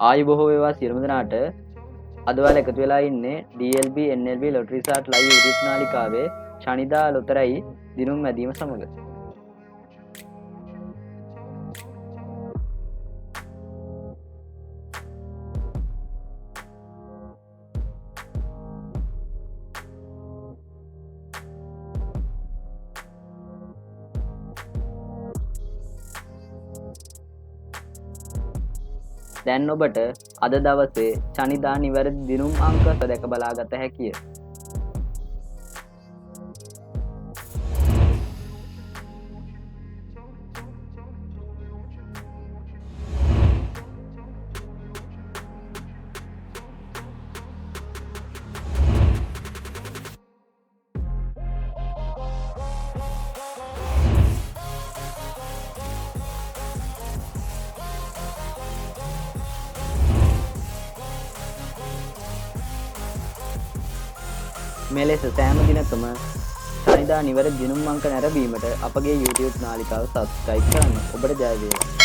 ආයු බොහෝ වේවා සියලුම දෙනාට. අද ඔයාලා එකතු වෙලා ඉන්නේ DLB NLB ලොටරි සාට් ලයිව් YouTube නාලිකාවේ ශනිදා ලොතරැයි දිනුම් මැදීම සමග. දැන් ඔබට අද දවසේ ශනිදා නිවැරදි දිනුම් අංක දැක බලාගත හැකිය. මෙලෙස සෑම දිනකම ශනිදා නිවැරදි දිනුම් අංක නැරඹීමට අපගේ YouTube නාලිකාව සබ්ස්ක්‍රයිබ් කරන්න. ඔබට ජය වේවා.